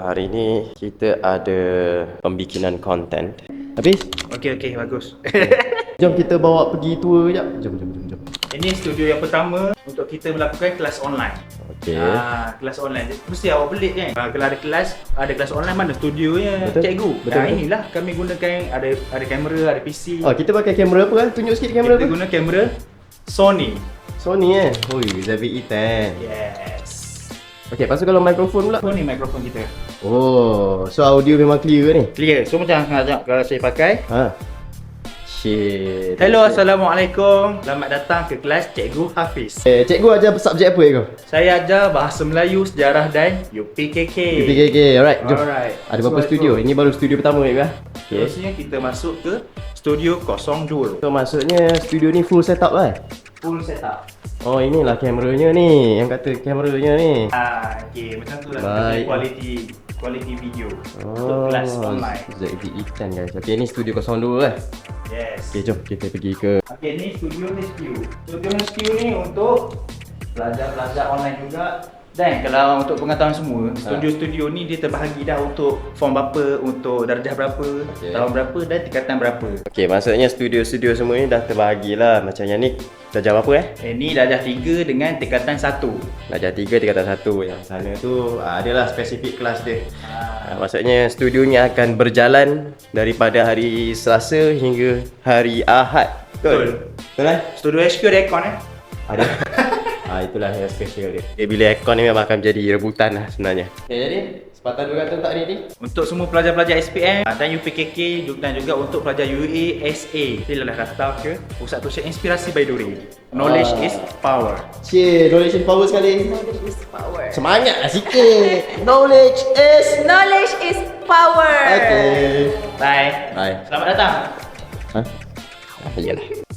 Hari ni kita ada pembikinan konten. Habis? Okey, bagus. Jom kita bawa pergi tour sekejap. Jom. Ini studio yang pertama untuk kita melakukan kelas online. Okey. Kelas online. Mesti awak pelik kan? Kalau ada kelas online, mana studionya Betul. cikgu? Betul. Inilah kami gunakan ada kamera, ada PC. Oh, kita pakai kamera apa kan? Tunjuk sikit kamera Kita apa? guna kamera Sony. Sony Ui, ZV-E10. Yes. Okey, lepas tu kalau mikrofon pula? Sony mikrofon kita. Oh, so audio memang clear ke ni? Clear. So macam kalau saya pakai. Ha. Shit. Hello, Assalamualaikum. Selamat datang ke kelas Cikgu Hafiz. Cikgu ajar subjek apa cikgu? Saya ajar Bahasa Melayu, Sejarah dan UPKK. UPKK, alright. Jom. Alright. Ada berapa studio? Ini baru studio pertama cikgu. Okey. Terusnya kita masuk ke studio 02. So maksudnya studio ni full setup lah? Full setup. Oh, inilah kameranya ni. Yang kata kameranya ni. Okey, macam tu lah. Baik. Quality video untuk kelas online. ZV-E10 guys. Okey, ni studio 02 lah. Yes. Okey, jom kita pergi ke. Okey, ni studio HQ. Studio HQ ni untuk pelajar-pelajar online juga. Dan kalau untuk pengetahuan semua, studio-studio ni dia terbahagi dah untuk form berapa, untuk darjah berapa, tahun berapa dan tingkatan berapa. Okey, maksudnya studio-studio semua ni dah terbahagi lah. Macam yang ni darjah berapa Ni darjah 3 dengan tingkatan 1. Darjah 3 tingkatan 1. Yang sana tu adalah spesifik kelas dia. Maksudnya studio ni akan berjalan daripada hari Selasa hingga hari Ahad. Betul? Betul Studio HQ ada aircon Ada. Itulah yang special dia. Bila aircon ni memang akan menjadi rebutan lah sebenarnya. Jadi, sepatah dua kata tak ni? Untuk semua pelajar-pelajar SPM dan UPKK dan juga untuk pelajar UASA, pilihlah daftar ke Pusat Tuition Inspirasi Baiduri. Knowledge is power. Cik, knowledge is power sekali. Knowledge is power. Semangat lah sikit. Knowledge is... Knowledge is power. Okay. Bye. Bye. Selamat datang. Ha? Iyalah.